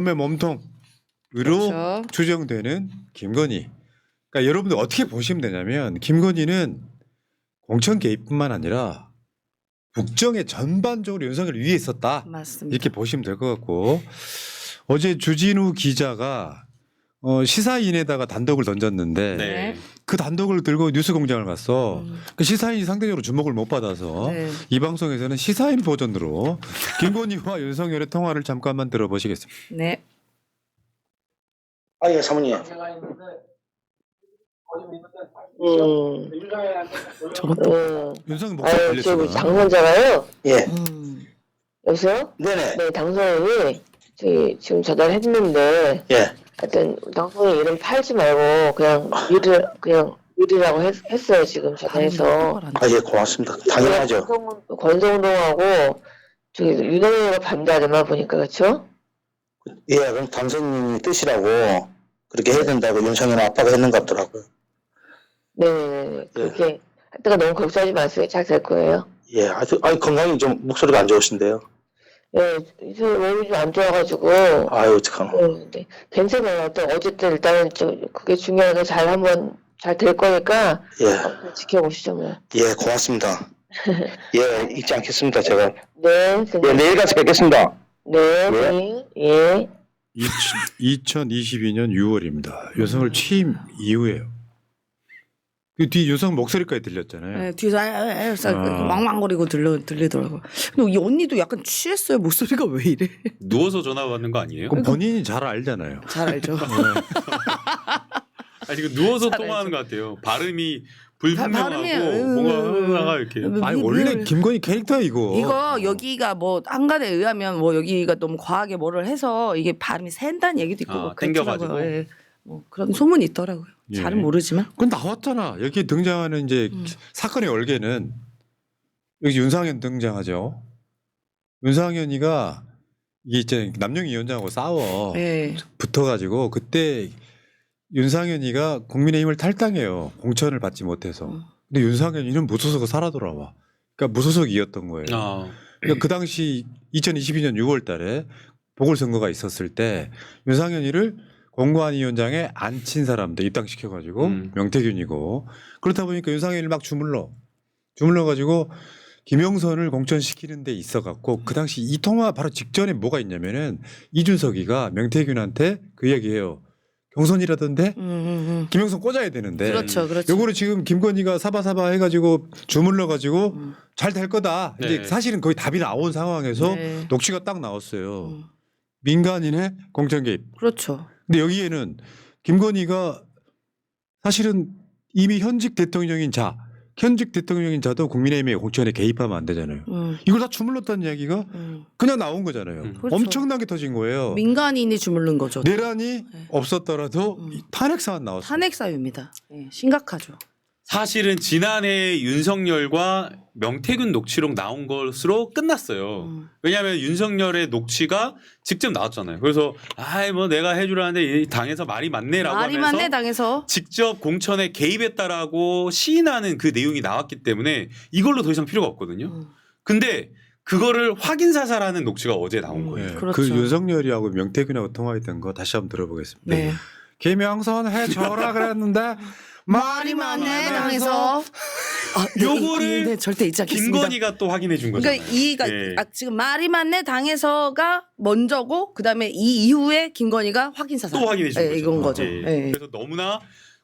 몸통으로 그렇죠. 추정되는 김건희. 그러니까 여러분들 어떻게 보시면 되냐면 김건희는 공천 개입뿐만 아니라 국정에 전반적으로 윤석열을 위해 있었다. 맞습니다. 이렇게 보시면 될 것 같고 어제 주진우 기자가 시사인에다가 단독을 던졌는데 네. 그 단독을 들고 뉴스공장을 갔어. 그 시사인이 상대적으로 주목을 못 받아서 네. 이 방송에서는 시사인 버전으로 김건희와 윤석열의 통화를 잠깐만 들어보시겠습니다. 네. 아, 예, 사모님. 저것도. 윤석열 목소리 아유, 들렸어. 지금 당선자가요. 예. 여보세요? 네네. 네, 당선인이 저희 지금 전화했는데 예. 하여튼 당선인 이름 팔지 말고 그냥 유리라고 했어요. 지금 전화해서. 아, 예, 고맙습니다. 당연하죠. 권성동하고 저기 윤석열이가 반대하더만 보니까 그렇죠? 예, 그럼 당선인이 뜻이라고 그렇게 해야 된다고 윤석열 아빠가 했는 것 같더라고요. 네네네. 그렇게 하다가 너무 걱정하지 마세요. 잘 될 거예요. 예, 아주, 건강이 좀 목소리가 안 좋으신데요. 예, 이제 몸이 좀 안 좋아가지고. 아유, 참. 네, 괜찮아요. 또 어쨌든 일단은 그게 중요하게 잘 될 거니까 예, 지켜보시죠 뭐. 예, 고맙습니다. 예, 잊지 않겠습니다, 제가. 네, 예, 내일 가서 뵙겠습니다. 네, 네. 네, 예. 2022년 6월입니다. 윤석열 취임 이후에요. 그 뒤 윤석열 목소리까지 들렸잖아요. 네, 뒤에서 왕왕거리고 들리더라고요. 근데 이 언니도 약간 취했어요. 목소리가 왜 이래? 누워서 전화 받는 거 아니에요? 그럼 본인이 잘 알잖아요. 잘 알죠. 아니 그 누워서 잘 통화하는 알죠. 것 같아요. 발음이 불분명하고 발음이, 뭔가 이렇게. 아니 원래 김건희 캐릭터야 이거. 이거 여기가 뭐 한간에 의하면 뭐 여기가 너무 과하게 뭐를 해서 이게 발음이 샌다는 얘기도 있고 뭐 땡겨가지고. 그렇더라고요. 예. 뭐 그런 소문이 있더라고요. 예. 잘은 모르지만. 그건 나왔잖아. 여기 등장하는 이제 사건의 얼개는 여기 윤상현 등장하죠. 윤상현이가 이게 이제 남영위원장하고 싸워 예. 붙어가지고 그때 윤상현이가 국민의힘을 탈당해요. 공천을 받지 못해서. 근데 윤상현이는 무소속으로 살아 돌아와. 그러니까 무소속이었던 거예요. 그러니까 그 당시 2022년 6월달에 보궐선거가 있었을 때 윤상현이를 공관위원장에 앉힌 사람들 입당시켜가지고 명태균이고 그렇다 보니까 윤상현이를 막 주물러가지고 김영선을 공천시키는 데 있어갖고 그 당시 이 통화 바로 직전에 뭐가 있냐면은 이준석이가 명태균한테 그 얘기해요. 경선이라던데 김영선 꽂아야 되는데 그렇죠, 그렇죠. 요거를 지금 김건희가 사바사바 해가지고 주물러가지고 잘 될 거다. 네. 이제 사실은 거의 답이 나온 상황에서 네. 녹취가 딱 나왔어요. 민간인의 공천 개입. 그렇죠. 근데 여기에는 김건희가 사실은 이미 현직 대통령인 자도 국민의힘의 공천에 개입하면 안 되잖아요. 이걸 다 주물렀다는 이야기가 그냥 나온 거잖아요. 그렇죠. 엄청나게 터진 거예요. 민간인이 주물른 거죠. 내란이 없었더라도 탄핵 사안 나왔어요. 탄핵 사유입니다. 예, 심각하죠. 사실은 지난해 윤석열과 명태균 녹취록 나온 것으로 끝났어요. 왜냐하면 윤석열의 녹취가 직접 나왔잖아요. 그래서 뭐 내가 해주라는데 이 당에서 말이 많네라고 말이 하면서 많네 당에서. 직접 공천에 개입했다라고 시인하는 그 내용이 나왔기 때문에 이걸로 더 이상 필요가 없거든요. 근데 그거를 확인 사살하는 녹취가 어제 나온 거예요. 네. 그렇죠. 그 윤석열이하고 명태균하고 통화했던 거 다시 한번 들어보겠습니다. 네. 김영선 해줘라 그랬는데 말이 많네 당해서 요거를 네, 절대 잊지 않겠습니다. 김건희가 또 확인해 준 거잖아요. 그러니까 지금 말이 많네 당해서가 먼저고 그다음에 이 이후에 김건희가 확인 사살 또 확인해 준 거죠. 이건 거죠. 예. 예. 그래서 너무나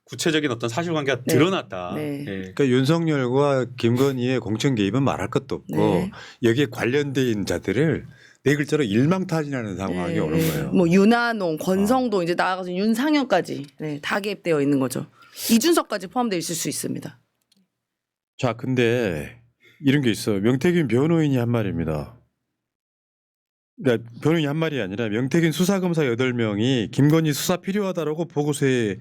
구체적인 어떤 사실관계가 네. 드러났다. 네. 예. 그러니까 윤석열과 김건희의 공천 개입은 말할 것도 없고 네. 여기에 관련된 자들을 네 글자로 일망타진하는 상황이 오는 거예요. 뭐 윤한홍, 권성동 이제 나아가서 윤상현까지 다 개입되어 있는 거죠. 이준석까지 포함되어 있을 수 있습니다. 자, 근데 이런 게 있어요. 명태균 변호인이 한 말입니다. 그러니까 변호인이 한 말이 아니라 명태균 수사검사 8명이 김건희 수사 필요하다라고 보고서에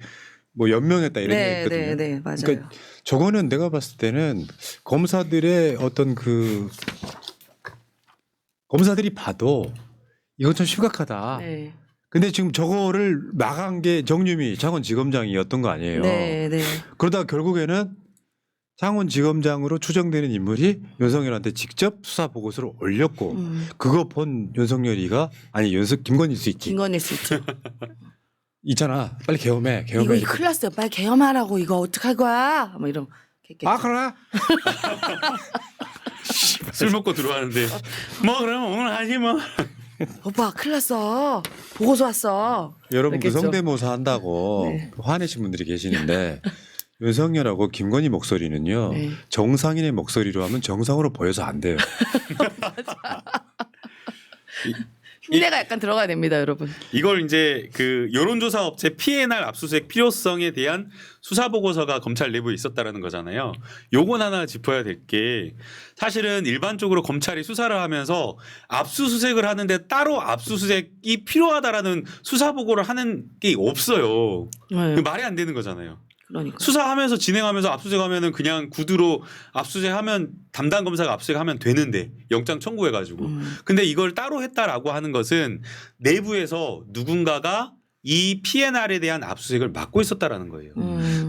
뭐 연명했다 이런 얘기 있거든요. 네, 맞아요. 그러니까 저거는 내가 봤을 때는 검사들의 어떤 그 검사들이 봐도 이건 좀 심각하다. 네. 근데 지금 저거를 나간 게 정유미 차관지검장이었던 거 아니에요. 네. 그러다 결국에는 창원지검장으로 추정되는 인물이 윤석열한테 직접 수사 보고서를 올렸고 그거 본 윤석열이가 아니 김건희일 수 있지. 김건희일 수 있죠. 있잖아. 빨리 개엄해. 이거 큰일 났어요. 빨리 개엄하라고. 이거 어떡할 거야? 뭐 이런. 아 그래? 술 먹고 들어왔는데 뭐 그러면 오늘 하지 뭐. 오빠 큰일 났어. 보고서 왔어. 여러분 그 그랬겠죠. 성대모사 한다고 네. 화내신 분들이 계시는데 윤석열하고 김건희 목소리는요. 네. 정상인의 목소리로 하면 정상으로 보여서 안 돼요. 흉내가 약간 들어가야 됩니다, 여러분. 이걸 이제 그 여론조사 업체 P&R 압수수색 필요성에 대한 수사 보고서가 검찰 내부에 있었다라는 거잖아요. 요건 하나 짚어야 될 게 사실은 일반적으로 검찰이 수사를 하면서 압수수색을 하는데 따로 압수수색이 필요하다라는 수사 보고를 하는 게 없어요. 네. 말이 안 되는 거잖아요. 그러니까. 수사하면서 진행하면서 압수수색하면은 그냥 구두로 압수수색하면 담당 검사가 압수수색하면 되는데 영장 청구해가지고 근데 이걸 따로 했다라고 하는 것은 내부에서 누군가가 이 P&R에 대한 압수수색을 맡고 있었다라는 거예요.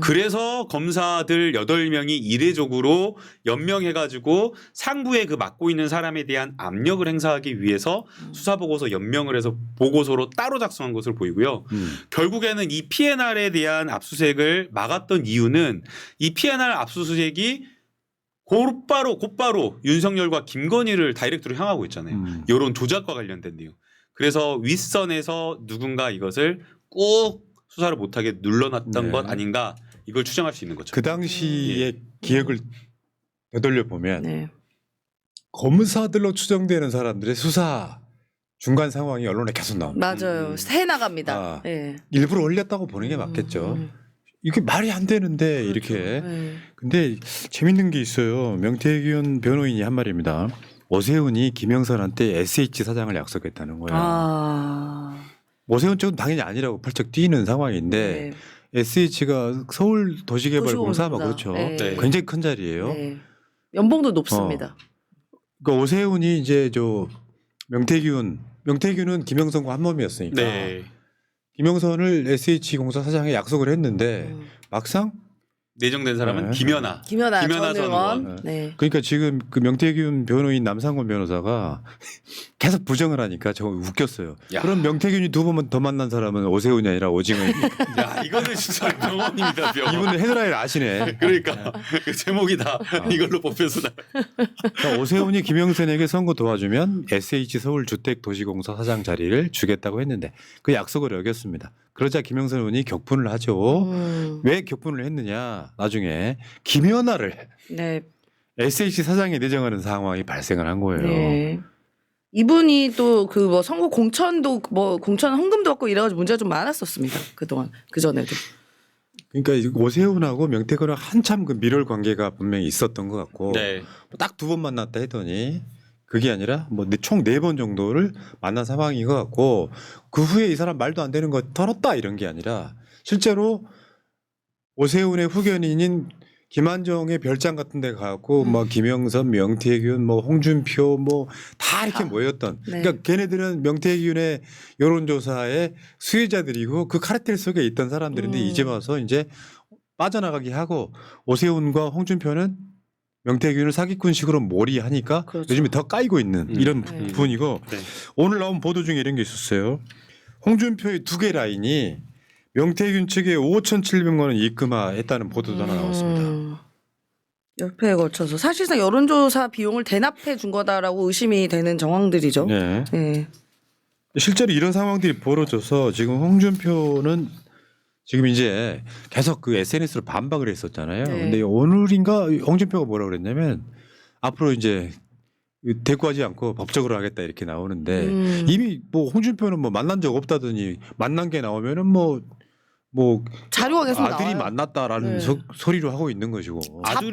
그래서 검사들 8명이 이례적으로 연명해가지고 상부에 그 맡고 있는 사람에 대한 압력을 행사하기 위해서 수사보고서 연명을 해서 보고서로 따로 작성한 것으로 보이고요. 결국에는 이 P&R에 대한 압수수색을 막았던 이유는 이 P&R 압수수색이 곧바로 윤석열과 김건희를 다이렉트로 향하고 있잖아요. 여론 조작과 관련된 내용. 그래서 윗선에서 누군가 이것을 꼭 수사를 못하게 눌러놨던 네. 것 아닌가 이걸 추정할 수 있는 거죠. 그 당시의 기억을 되돌려 보면 네. 검사들로 추정되는 사람들의 수사 중간 상황이 언론에 계속 나옵니다. 맞아요. 새 나갑니다. 아. 네. 일부러 올렸다고 보는 게 맞겠죠. 이게 말이 안 되는데 이렇게. 네. 근데 재밌는 게 있어요. 명태균 변호인이 한 말입니다. 오세훈이 김영선한테 SH 사장을 약속했다는 거예요. 아. 오세훈 쪽은 당연히 아니라고 펄쩍 뛰는 상황인데 네. SH가 서울도시개발공사 뭐 그렇죠. 네. 네. 굉장히 큰 자리예요. 네. 연봉도 높습니다. 그러니까 오세훈이 이제 명태균은 김영선과 한 몸이었으니까 네. 김영선을 SH공사 사장에 약속을 했는데 막상 내정된 사람은 네. 김연아. 김연아 전 전 의원. 의원. 네. 그러니까 지금 그 명태균 변호인 남상권 변호사가 계속 부정을 하니까 저 웃겼어요. 야. 그럼 명태균이 2번 더 만난 사람은 오세훈이 아니라 오징어입니까? 야 이거는 진짜 병원입니다. 병원. 이분은 헤드라인 아시네. 그러니까 그 제목이 다 이걸로 뽑혀서 나. 그러니까 오세훈이 김영선에게 선거 도와주면 SH 서울주택도시공사 사장 자리를 주겠다고 했는데 그 약속을 어겼습니다. 그러자 김영선 의원이 격분을 하죠. 왜 격분을 했느냐? 나중에 김연아를 네. SH 사장에 내정하는 상황이 발생을 한 거예요. 네. 이분이 또 그 뭐 선거 공천도 뭐 공천 헌금도 받고 이래가지고 문제가 좀 많았었습니다. 그동안 그 전에도. 그러니까 오세훈하고 명태균은 한참 그 밀월 관계가 분명히 있었던 것 같고 네. 딱 2번 만났다 했더니 그게 아니라 뭐 총 4번 정도를 만난 상황인 것 같고 그 후에 이 사람 말도 안 되는 거 털었다 이런 게 아니라 실제로 오세훈의 후견인인 김한정의 별장 같은 데 가고 뭐 김영선, 명태균, 뭐 홍준표 뭐 다 이렇게 모였던 네. 그러니까 걔네들은 명태균의 여론조사의 수혜자들이고 그 카르텔 속에 있던 사람들인데 이제 와서 이제 빠져나가게 하고 오세훈과 홍준표는 명태균을 사기꾼식으로 몰이하니까 그렇죠. 요즘에 더 까이고 있는 이런 네. 부분이고 네. 오늘 나온 보도 중에 이런 게 있었어요. 홍준표의 2개 라인이 명태균 측에 5,700만 원 입금했다는 보도도 하나 나왔습니다. 옆에 걸쳐서 사실상 여론조사 비용을 대납해 준 거다라고 의심이 되는 정황들이죠. 네. 네. 실제로 이런 상황들이 벌어져서 지금 홍준표는 지금 이제 계속 그 SNS로 반박을 했었잖아요. 네. 근데 오늘인가 홍준표가 뭐라고 그랬냐면 앞으로 이제 대꾸하지 않고 법적으로 하겠다 이렇게 나오는데 이미 뭐 홍준표는 뭐 만난 적 없다더니 만난 게 나오면은 뭐 자료가 계속 아들이 나와요. 만났다라는 네. 소리로 하고 있는 것이고.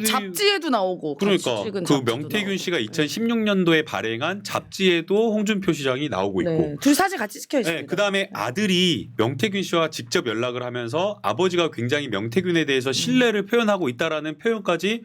잡지에도 나오고. 그러니까 같이 찍은 그 잡지도 명태균 나오고. 씨가 2016년도에 발행한 잡지에도 홍준표 시장이 나오고 있고. 네. 둘이 사진 같이 찍혀 있습니다. 네, 그다음에 아들이 명태균 씨와 직접 연락을 하면서 아버지가 굉장히 명태균에 대해서 신뢰를 표현하고 있다라는 표현까지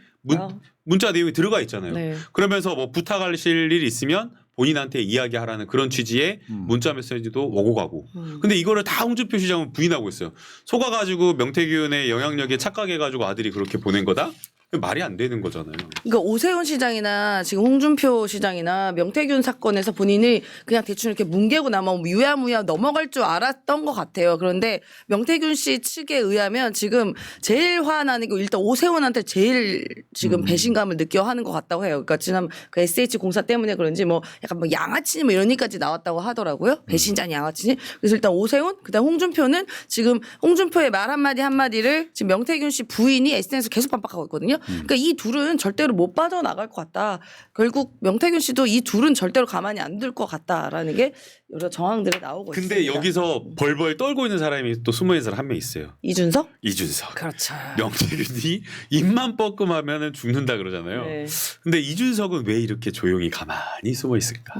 문자 내용이 들어가 있잖아요. 네. 그러면서 뭐 부탁하실 일이 있으면 본인한테 이야기하라는 그런 취지의 문자 메시지도 오고 가고. 근데 이거를 다 홍준표 시장은 부인하고 있어요. 속아가지고 명태균의 영향력에 착각해가지고 아들이 그렇게 보낸 거다? 말이 안 되는 거잖아요. 그러니까 오세훈 시장이나 지금 홍준표 시장이나 명태균 사건에서 본인이 그냥 대충 이렇게 뭉개고 나면 유야무야 넘어갈 줄 알았던 것 같아요. 그런데 명태균 씨 측에 의하면 지금 제일 화나는 게 일단 오세훈한테 제일 지금 배신감을 느껴 하는 것 같다고 해요. 그러니까 지난 그 SH 공사 때문에 그런지 뭐 약간 뭐 양아치니 뭐 이런 얘기까지 나왔다고 하더라고요. 배신자니 양아치니. 그래서 일단 오세훈 그다음 홍준표는 지금 홍준표의 말 한마디 한마디를 지금 명태균 씨 부인이 SNS에서 계속 반박하고 있거든요. 그러니까 이 둘은 절대로 못 빠져나갈 것 같다. 결국 명태균 씨도 이 둘은 절대로 가만히 안 둘 것 같다라는 게 여러 정황들이 나오고 있습니다. 근데 여기서 벌벌 떨고 있는 사람이 또 숨어 있는 사람 한 명 있어요. 이준석? 이준석. 그렇죠. 명태균이 입만 뻐끔하면 죽는다 그러잖아요. 네. 근데 이준석은 왜 이렇게 조용히 가만히 숨어 있을까?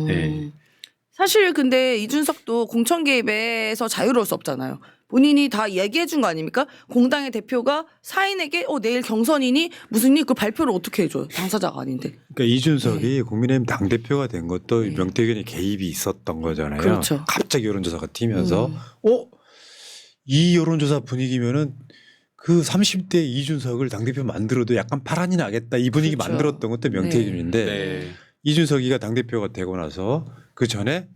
네. 사실 근데 이준석도 공천 개입에서 자유로울 수 없잖아요. 본인이 다 얘기해 준 거 아닙니까? 공당의 대표가 사인에게 내일 경선이니 무슨 일 그 발표를 어떻게 해줘요. 당사자가 아닌데. 그러니까 이준석이 국민의힘 당대표가 된 것도 명태균이 개입이 있었던 거잖아요. 그렇죠. 갑자기 여론조사가 튀면서 이 여론조사 분위기면은 그 30대 이준석을 당대표 만들어도 약간 파란이 나겠다 이 분위기 그렇죠. 만들었던 것도 명태균인데 네. 이준석이가 당대표가 되고 나서 그 전에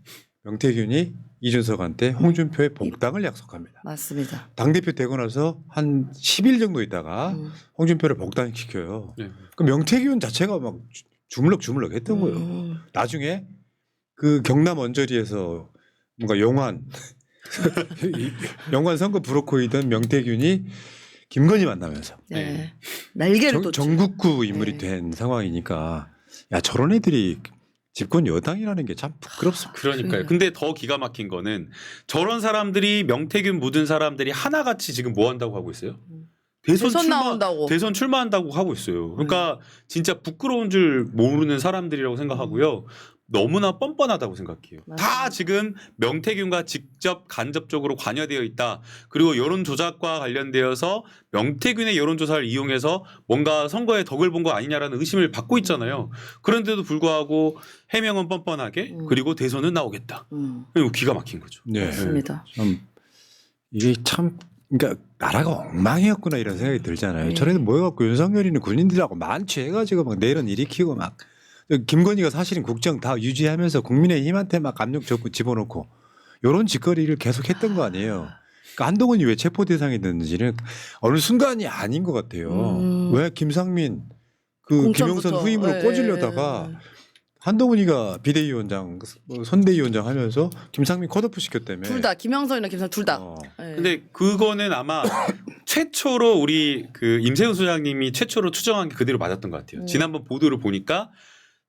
명태균이 이준석한테 홍준표의 복당을 약속합니다. 맞습니다. 당대표 되고 나서 한 10일 정도 있다가 홍준표를 복당시켜요. 네. 그 명태균 자체가 막 주물럭주물럭 했던 거예요. 나중에 그 경남 언저리에서 뭔가 영환 선거 브로커이던 명태균이 김건희 만나면서 네. 날개를 또 전국구 인물이 네. 된 상황이니까 야 저런 애들이 집권 여당이라는 게 참 부끄럽습니다. 그러니까요. 근데 더 기가 막힌 거는 저런 사람들이 명태균 묻은 사람들이 하나같이 지금 뭐 한다고 하고 있어요? 대선 나온다고. 대선 출마한다고 하고 있어요. 그러니까 진짜 부끄러운 줄 모르는 사람들이라고 생각하고요. 너무나 뻔뻔하다고 생각해요. 맞아요. 다 지금 명태균과 직접 간접적으로 관여되어 있다. 그리고 여론조작과 관련되어서 명태균의 여론조사를 이용해서 뭔가 선거에 덕을 본 거 아니냐라는 의심을 받고 있잖아요. 그런데도 불구하고 해명은 뻔뻔하게 그리고 대선은 나오겠다. 이거 기가 막힌 거죠. 네. 맞습니다. 참 이게 참 그러니까 나라가 엉망이었구나 이런 생각이 들잖아요. 네. 저래도 모여갖고 윤석열이는 군인들하고 만취해가지고 막 내란 일으키고 막 김건희가 사실은 국정 다 유지하면서 국민의힘한테 막 압력 집어넣고 이런 짓거리를 계속했던 거 아니에요. 그러니까 한동훈이 왜 체포 대상이 됐는지는 어느 순간이 아닌 것 같아요. 왜 김상민 그 공천부터. 김영선 후임으로 예, 꽂으려다가 한동훈이가 비대위원장, 선대위원장 하면서 김상민 컷오프 시켰다며. 둘 다 김영선이나 김상 둘 다. 네. 근데 그거는 아마 최초로 우리 그 임세훈 소장님이 최초로 추정한 게 그대로 맞았던 것 같아요. 지난번 보도를 보니까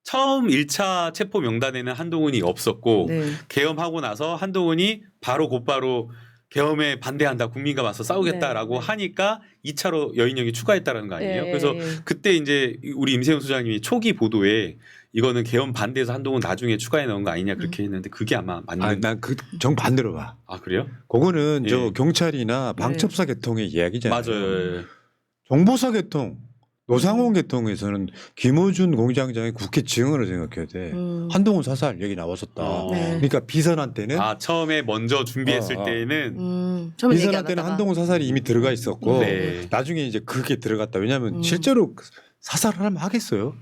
처음 1차 체포 명단에는 한동훈이 없었고 네. 계엄하고 나서 한동훈이 곧바로 계엄에 반대한다 국민과 맞서 싸우겠다라고 네. 하니까 2차로 여인영이 추가했다라는 거 아니에요. 네. 그래서 그때 이제 우리 임세훈 소장님이 초기 보도에 이거는 계엄 반대해서 한동훈 나중에 추가해 넣은 거 아니냐 그렇게 했는데 그게 아마 맞는. 난 그 정 반대로 봐. 아 그래요? 그거는 예. 저 경찰이나 방첩사 개통의 이야기잖아요. 맞아요. 정보사 개통, 노상원 개통에서는 김어준 공장장이 국회 증언을 생각해야 돼. 한동훈 사살 얘기 나왔었다. 네. 그러니까 비선한테는 아 처음에 먼저 준비했을 때는 처음에 얘기 안 비선한테는 하다가. 한동훈 사살이 이미 들어가 있었고 네. 나중에 이제 그게 들어갔다. 왜냐하면 실제로 사살을 하면 하겠어요.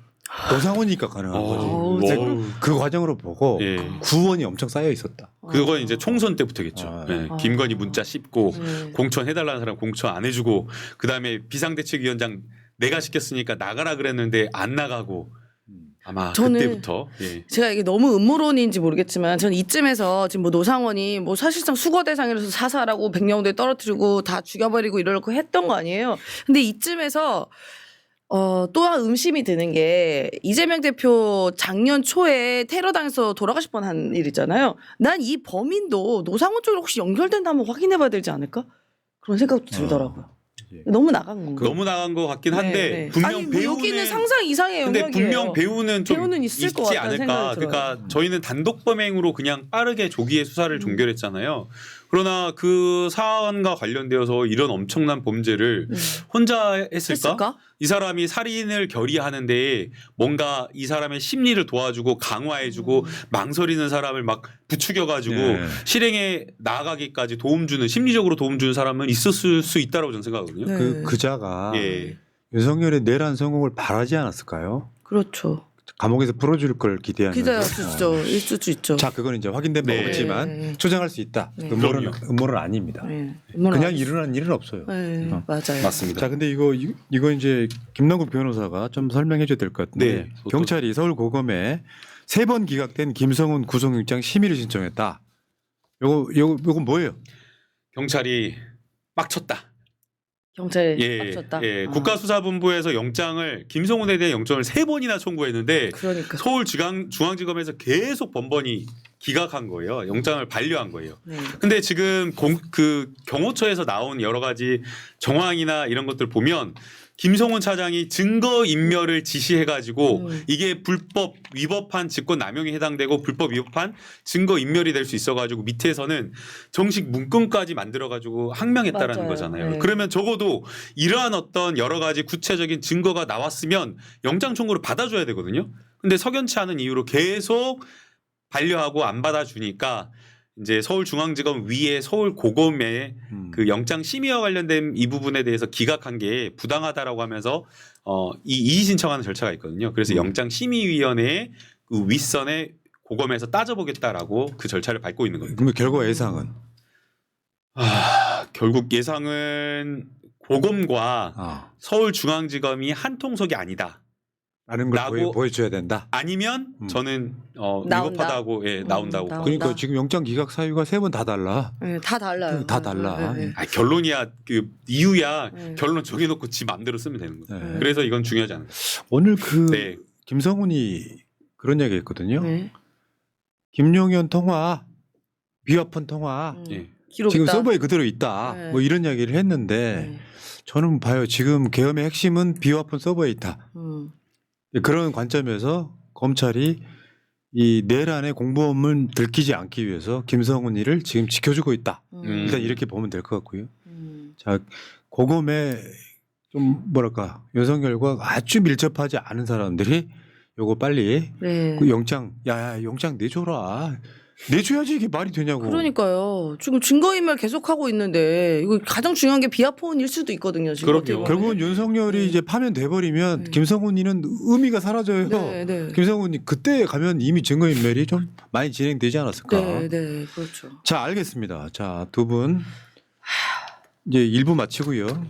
노상원이니까 가능한 어우, 거지. 어우. 근데 그 과정으로 보고 예. 구원이 엄청 쌓여 있었다. 그건 이제 총선 때부터겠죠. 아. 네. 김건희 문자 씹고 네. 공천 해달라는 사람 공천 안 해주고 그다음에 비상대책위원장 내가 시켰으니까 나가라 그랬는데 안 나가고 아마 저는 그때부터 예. 제가 이게 너무 음모론인지 모르겠지만 저는 이쯤에서 지금 뭐 노상원이 뭐 사실상 수거 대상이라서 사살하고 백령도에 떨어뜨리고 다 죽여버리고 이러려고 했던 거 아니에요. 근데 이쯤에서 또한 의심이 드는 게 이재명 대표 작년 초에 테러당해서 돌아가실 뻔한 일 있잖아요. 난 이 범인도 노상원 쪽으로 혹시 연결된다 한번 확인해봐야 되지 않을까? 그런 생각도 들더라고요. 너무 나간 건가? 너무 나간 것 같긴 한데 네, 네. 분명 아니, 뭐 배우는 여기는 상상 이상의 근데 영역이에요. 분명 배우는 좀 배우는 있을 것 있지 같다는 않을까. 생각이 들어요. 그러니까 저희는 단독 범행으로 그냥 빠르게 조기에 수사를 종결했잖아요. 그러나 그 사안과 관련되어서 이런 엄청난 범죄를 혼자 했을까? 이 사람이 살인을 결의하는데 뭔가 이 사람의 심리를 도와주고 강화해주고 망설이는 사람을 막 부추겨가지고 네. 실행에 나아가기까지 도움 주는 심리적으로 도움 주는 사람은 있었을 수 있다고 저는 생각하거든요. 네. 그 그자가 예. 윤석열의 내란 성공을 바라지 않았을까요? 그렇죠. 감옥에서 풀어줄 걸 기대하면서. 기대할 수 있죠. 있을 수 있죠. 자, 그건 이제 확인된 바가 네. 없지만 추정할 수 있다. 네. 음모는 아닙니다. 네. 그냥 일어난 일은 없어요. 네. 맞아요. 맞습니다. 자, 근데 이거 이제 김남국 변호사가 좀 설명해 줘야 될 것 같은데 네. 경찰이 서울고검에 3번 기각된 김성훈 구속영장 심의를 신청했다. 요건 뭐예요? 경찰이 빡쳤다. 경찰 예, 빡쳤다. 예. 국가수사본부에서 영장을 김성훈에 대한 영장을 3번이나 청구했는데 그러니까. 서울중앙지검에서 계속 번번이 기각한 거예요. 영장을 반려한 거예요. 네. 근데 지금 그 경호처에서 나온 여러 가지 정황이나 이런 것들 보면 김성훈 차장이 증거 인멸을 지시해가지고 이게 불법 위법한 직권 남용에 해당되고 불법 위법한 증거 인멸이 될 수 있어가지고 밑에서는 정식 문건까지 만들어가지고 항명했다라는 맞아요. 거잖아요. 네. 그러면 적어도 이러한 어떤 여러 가지 구체적인 증거가 나왔으면 영장 청구를 받아줘야 되거든요. 근데 석연치 않은 이유로 계속 반려하고 안 받아주니까 이제 서울중앙지검 위에 서울고검에 그 영장 심의와 관련된 이 부분에 대해서 기각한 게 부당하다라고 하면서 이의 신청하는 절차가 있거든요. 그래서 영장심의위원회 그 윗선에 고검에서 따져보겠다라고 그 절차를 밟고 있는 거예요. 그러면 결과 예상은 결국 예상은 고검과 서울중앙지검이 한 통속이 아니다. 라는 걸 라고 보여줘야 된다. 아니면 저는 나온다. 위법하다고 나온다고. 나온다. 그러니까 지금 영장 기각 사유가 3번 다 달라. 네, 다 달라요. 다 달라. 네, 네. 결론이야 그 이유야 네. 결론 정해놓고 지 마음대로 쓰면 되는 거예요. 네. 그래서 이건 중요하지 않아요. 오늘 그 네. 김성훈이 그런 얘기 했거든요. 네. 김용현 통화, 비화폰 통화 예. 기록 지금 있다. 서버에 그대로 있다. 네. 뭐 이런 이야기를 했는데 네. 저는 봐요. 지금 계엄의 핵심은 비화폰 서버에 있다. 그런 관점에서 검찰이 이 내란의 공범을 들키지 않기 위해서 김성훈이를 지금 지켜주고 있다. 일단 이렇게 보면 될 것 같고요. 자, 고검에 좀 뭐랄까 윤석열과 아주 밀접하지 않은 사람들이 요거 빨리 네. 그 영장 영장 내줘라. 내줘야지 이게 말이 되냐고. 그러니까요. 지금 증거인멸 계속하고 있는데 이거 가장 중요한 게 비아폰일 수도 있거든요. 지금 그럼요. 어떻게 보면. 결국은 윤석열이 이제 파면돼 버리면 네. 김성훈이는 의미가 사라져요. 네, 네. 김성훈이 그때 가면 이미 증거인멸이 좀 많이 진행되지 않았을까. 네, 네, 그렇죠. 자, 알겠습니다. 자, 두 분 이제 1부 마치고요.